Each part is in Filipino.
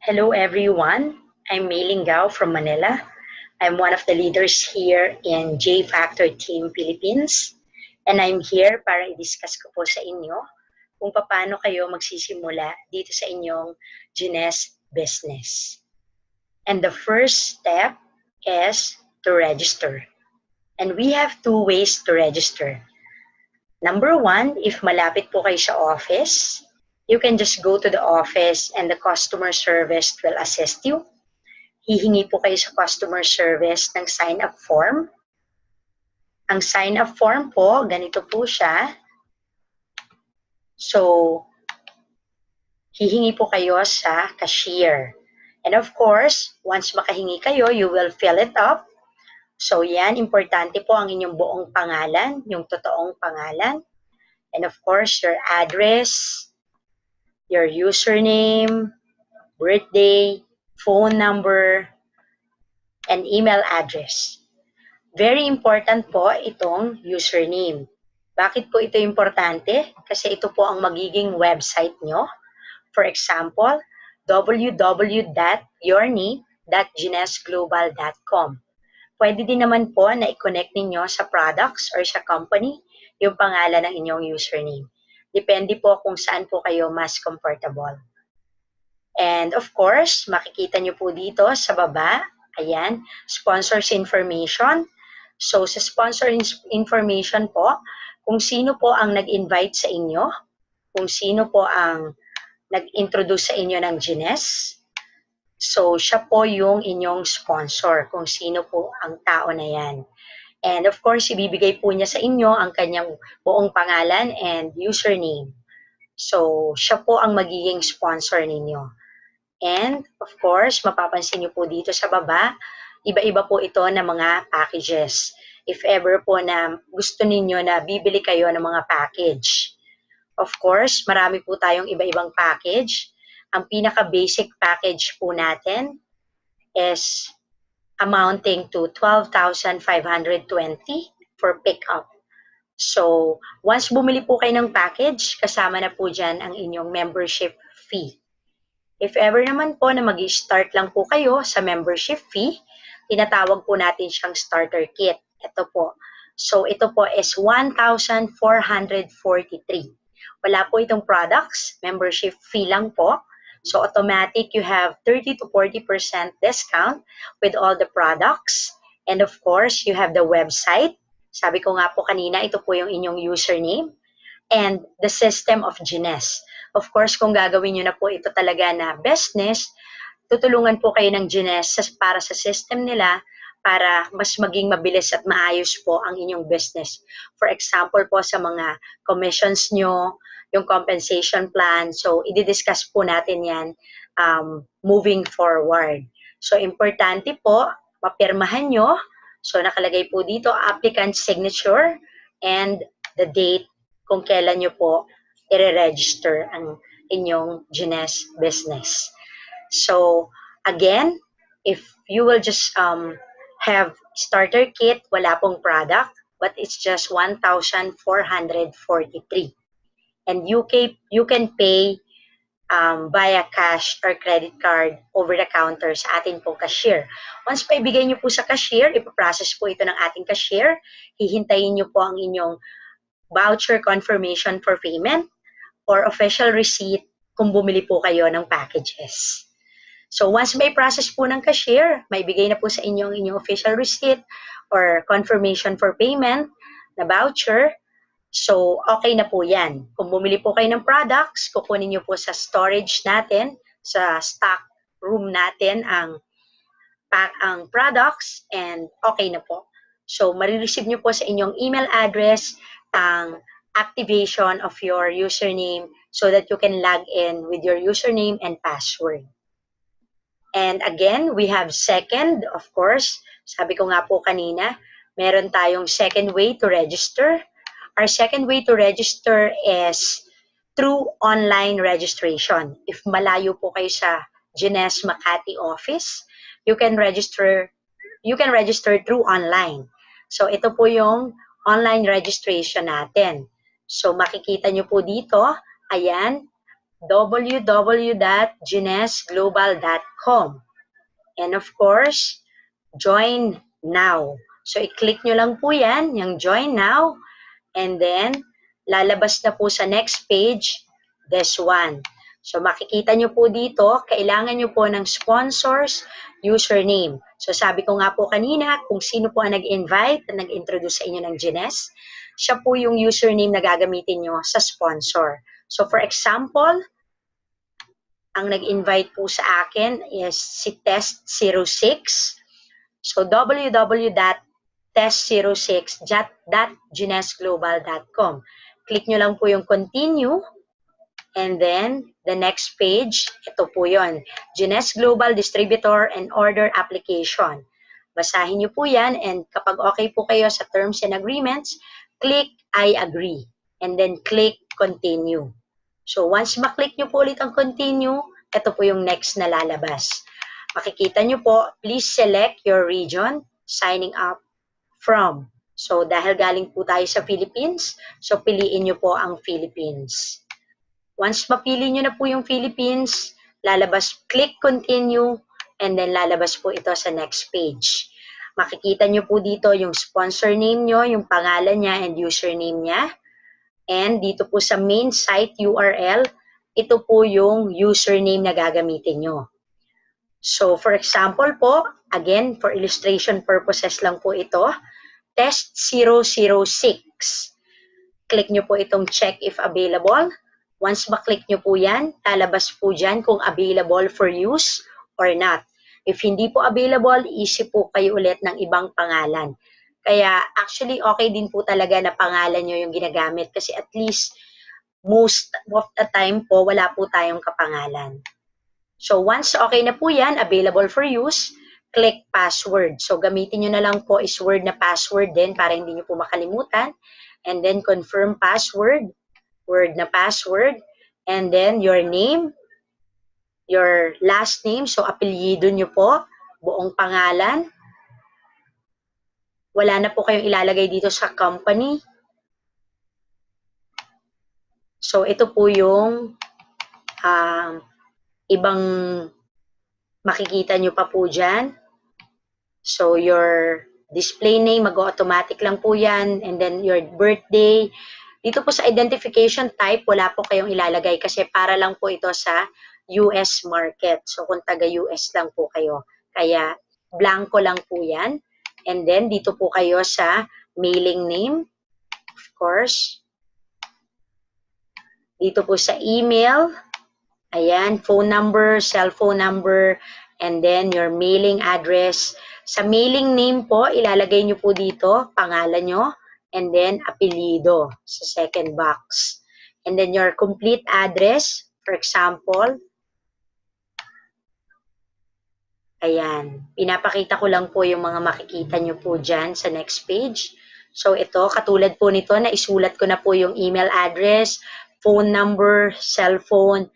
Hello everyone, I'm May Linggao from Manila. I'm one of the leaders here in J Factor Team Philippines. And I'm here para i-discuss ko po sa inyo kung paano kayo magsisimula dito sa inyong Gines business. And the first step is to register. And we have two ways to register. Number one, if malapit po kayo sa office, you can just go to the office and the customer service will assist you. Hihingi po kayo sa customer service ng sign-up form. Ang sign-up form po, ganito po siya. So, hihingi po kayo sa cashier. And of course, once makahingi kayo, you will fill it up. So, yan, importante po ang inyong buong pangalan, yung totoong pangalan. And of course, your address, your username, birthday, phone number, and email address. Very important po itong username. Bakit po ito importante? Kasi ito po ang magiging website nyo. For example, www.yourname.ginesglobal.com. Pwede din naman po na i-connect ninyo sa products or sa company yung pangalan ng inyong username. Depende po kung saan po kayo mas comfortable. And of course, makikita nyo po dito sa baba, ayan, sponsors information. So sa sponsor information po, kung sino po ang nag-invite sa inyo, kung sino po ang nag-introduce sa inyo ng Gines, so siya po yung inyong sponsor, kung sino po ang tao na yan. And of course, ibibigay po niya sa inyo ang kanyang buong pangalan and username. So, siya po ang magiging sponsor ninyo. And of course, mapapansin niyo po dito sa baba, iba-iba po ito na mga packages. If ever po na gusto ninyo na bibili kayo ng mga package. Of course, marami po tayong iba-ibang package. Ang pinaka-basic package po natin is amounting to 12,520 for pickup. So, once bumili po kayo ng package, kasama na po dyan ang inyong membership fee. If ever naman po na mag-start lang po kayo sa membership fee, tinatawag po natin siyang starter kit. Ito po. So, ito po is 1,443. Wala po itong products, membership fee lang po. So, automatic, you have 30 to 40% discount with all the products. And of course, you have the website. Sabi ko nga po kanina, ito po yung inyong username. And the system of Gines. Of course, kung gagawin nyo na po ito talaga na business, tutulungan po kayo ng Gines para sa system nila para mas maging mabilis at maayos po ang inyong business. For example po sa mga commissions nyo, yung compensation plan. So, i-discuss po natin yan moving forward. So, importante po, mapirmahan nyo. So, nakalagay po dito, applicant signature and the date kung kailan nyo po i-register ang inyong Gines business. So, again, if you will just have starter kit, wala pong product, but it's just 1,443. And you can pay via cash or credit card over the counter sa ating pong cashier. Once pa ibigay nyo po sa cashier, ipaprocess po ito ng ating cashier, hihintayin nyo po ang inyong voucher confirmation for payment or official receipt kung bumili po kayo ng packages. So once may process po ng cashier, may bigay na po sa inyo ang inyong official receipt or confirmation for payment na voucher. So, okay na po yan. Kung bumili po kayo ng products, kukunin nyo po sa storage natin, sa stock room natin ang products and okay na po. So, marireceive nyo po sa inyong email address ang activation of your username so that you can log in with your username and password. And again, we have second, of course, sabi ko nga po kanina, meron tayong second way to register. Our second way to register is through online registration. If malayo po kayo sa Gines Makati office, you can register through online. So ito po yung online registration natin. So makikita nyo po dito, ayan, www.ginesglobal.com. And of course, join now. So, i-click nyo lang po yan, yung join now, and then, lalabas na po sa next page, this one. So, makikita nyo po dito, kailangan nyo po ng sponsors username. So, sabi ko nga po kanina, kung sino po ang nag-invite, nag-introduce sa inyo ng Gines, siya po yung username na gagamitin nyo sa sponsor. So, for example, ang nag-invite po sa akin is si Test06. So, www.test06.ginesglobal.com. Click nyo lang po yung continue. And then, the next page, ito po yon, Gines Global Distributor and Order Application. Basahin nyo po yan, and kapag okay po kayo sa terms and agreements, click I agree. And then, click continue. So, once maklik nyo po ulit ang continue, ito po yung next na lalabas. Makikita nyo po, please select your region, signing up from. So, dahil galing po tayo sa Philippines, so piliin nyo po ang Philippines. Once mapili nyo na po yung Philippines, lalabas, click continue, and then lalabas po ito sa next page. Makikita nyo po dito yung sponsor name nyo, yung pangalan niya and username niya. And dito po sa main site URL, ito po yung username na gagamitin nyo. So, for example po, again, for illustration purposes lang po ito, test006. Click nyo po itong check if available. Once maklik nyo po yan, lalabas po dyan kung available for use or not. If hindi po available, isip po kayo ulit ng ibang pangalan. Kaya actually okay din po talaga na pangalan nyo yung ginagamit kasi at least most of the time po wala po tayong kapangalan. So once okay na po yan, available for use, click password. So gamitin nyo na lang po is word na password din para hindi nyo po makalimutan. And then confirm password, word na password, and then your name, your last name, so apelyido nyo po, buong pangalan. Wala na po kayong ilalagay dito sa company. So, ito po yung ibang makikita nyo pa po dyan. So, your display name, mag-automatic lang po yan. And then, your birthday. Dito po sa identification type, wala po kayong ilalagay kasi para lang po ito sa US market. So, kung taga-US lang po kayo. Kaya, blanco lang po yan. And then, dito po kayo sa mailing name, of course. Dito po sa email, ayan, phone number, cellphone number, and then your mailing address. Sa mailing name po, ilalagay nyo po dito, pangalan nyo, and then apelyido sa second box. And then your complete address, for example, ayan, pinapakita ko lang po yung mga makikita nyo po dyan sa next page. So ito, katulad po nito, na isulat ko na po yung email address, phone number, cellphone,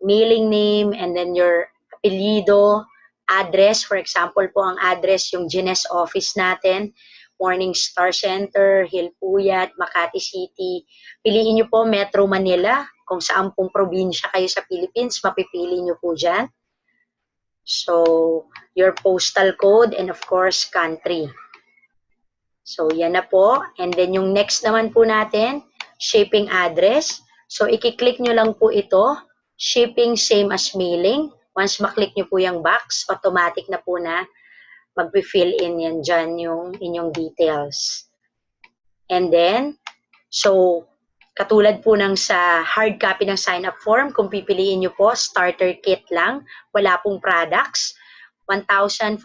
mailing name, and then your apelyido, address. For example po, ang address, yung Gines office natin, Morning Star Center, Hilpuyat, Makati City. Piliin nyo po Metro Manila, kung saan pong probinsya kayo sa Philippines, mapipili nyo po dyan. So, your postal code and of course, country. So, yan na po. And then yung next naman po natin, shipping address. So, i-click nyo lang po ito. Shipping, same as mailing. Once maklik nyo po yung box, automatic na po na mag-fill in yan dyan yung inyong details. And then, so, katulad po ng sa hard copy ng sign-up form, kung pipiliin nyo po, starter kit lang, wala pong products, 1,443.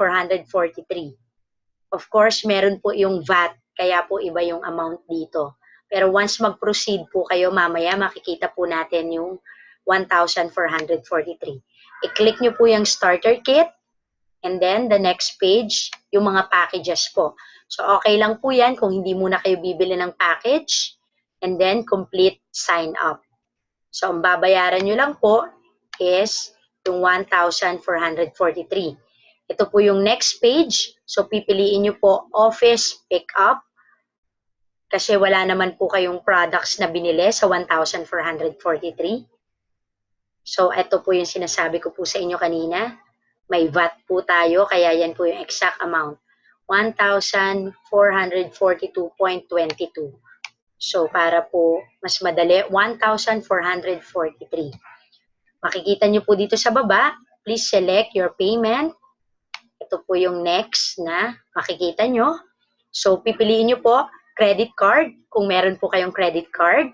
Of course, meron po yung VAT, kaya po iba yung amount dito. Pero once mag-proceed po kayo, mamaya makikita po natin yung 1,443. I-click nyo po yung starter kit, and then the next page, yung mga packages po. So, okay lang po yan kung hindi muna kayo bibili ng package, and then complete sign up. So, ang babayaran nyo lang po is yung 1,443. Ito po yung next page. So, pipiliin nyo po office pickup kasi wala naman po kayong products na binili sa 1,443. So, ito po yung sinasabi ko po sa inyo kanina. May VAT po tayo, kaya yan po yung exact amount. 1,442.22. So, para po mas madali, 1,443. Makikita nyo po dito sa baba, please select your payment. Ito po yung next na makikita nyo. So, pipiliin nyo po credit card, kung meron po kayong credit card.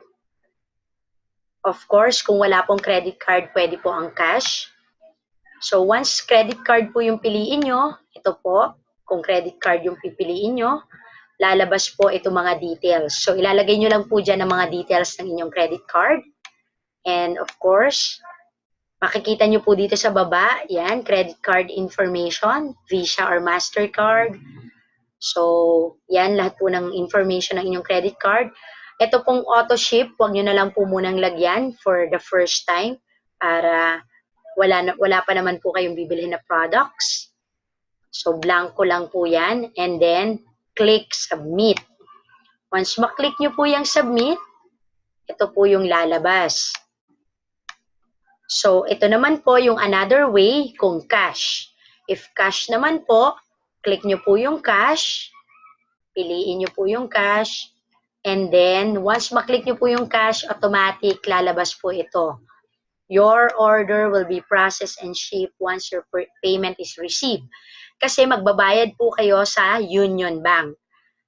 Of course, kung wala pong credit card, pwede po ang cash. So, once credit card po yung piliin nyo, ito po, kung credit card yung pipiliin nyo, lalabas po itong mga details. So, ilalagay nyo lang po dyan ang mga details ng inyong credit card. And of course, makikita nyo po dito sa baba, yan, credit card information, Visa or MasterCard. So, yan, lahat po ng information ng inyong credit card. Ito pong auto-ship, huwag nyo na lang po munang lagyan for the first time para wala pa naman po kayong bibilhin na products. So, blanco lang po yan. And then, click submit. Once maklik nyo po yung submit, ito po yung lalabas. So, ito naman po yung another way kung cash. If cash naman po, click nyo po yung cash. Piliin nyo po yung cash. And then, once maklik nyo po yung cash, automatic lalabas po ito. Your order will be processed and shipped once your payment is received. Kasi magbabayad po kayo sa Union Bank.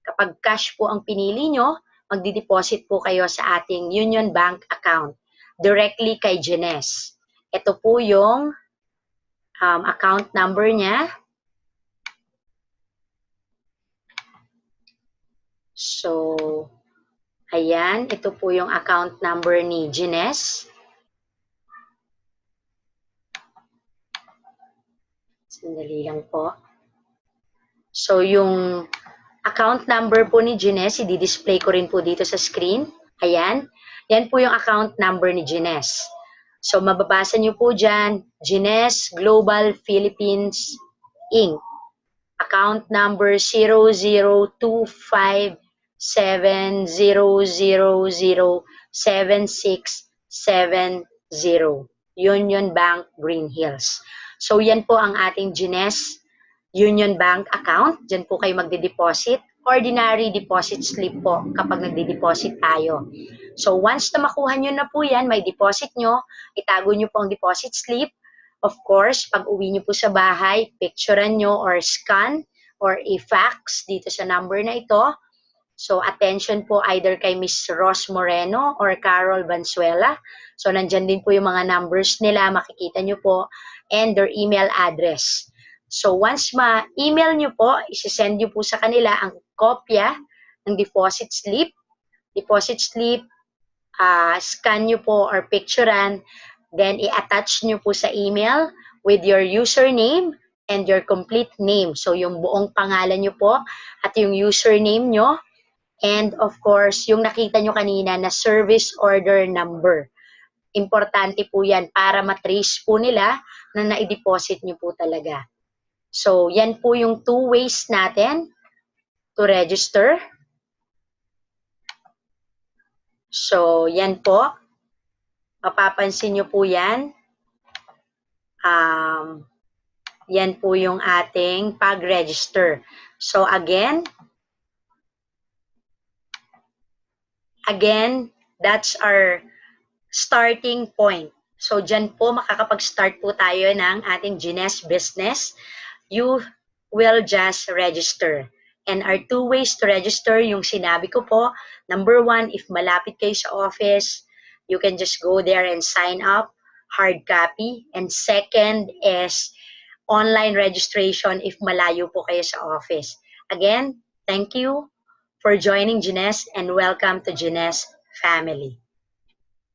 Kapag cash po ang pinili nyo, magdideposit po kayo sa ating Union Bank account directly kay Jenes. Ito po yung account number niya. So, ayan, ito po yung account number ni Jenes. Sandali lang po. So, yung account number po ni Jenes, i-display ko rin po dito sa screen. Ayan. Yan po yung account number ni Jenes. So, mababasa nyo po dyan, Jenes Global Philippines Inc. Account number 002570007670. Union Bank Green Hills. So, yan po ang ating Jenes Union Bank account. Diyan po kayo magde-deposit. Ordinary deposit slip po kapag nagde-deposit tayo. So, once na makuha nyo na po yan, may deposit nyo, itago nyo po ang deposit slip. Of course, pag uwi nyo po sa bahay, picturean nyo or scan or i-fax dito sa number na ito. So, attention po either kay Miss Ros Moreno or Carol Valenzuela. So, nandyan din po yung mga numbers nila, makikita nyo po, and their email address. So, once ma-email nyo po, isi-send nyo po sa kanila ang kopya ng deposit slip. Deposit slip, scan nyo po or picturean, then i-attach nyo po sa email with your username and your complete name. So, yung buong pangalan nyo po at yung username nyo. And of course, yung nakita nyo kanina na service order number. Importante po yan para matrace po nila na na-deposit nyo po talaga. So, yan po yung two ways natin to register. So, yan po. Mapapansin nyo po yan. Yan po yung ating pag-register. So, again, that's our starting point. So, dyan po makakapag-start po tayo ng ating Jenes business. You will just register. And our two ways to register, yung sinabi ko po, number one, if malapit kayo sa office, you can just go there and sign up, hard copy. And second is online registration if malayo po kayo sa office. Again, thank you for joining Jenes and welcome to Jenes family.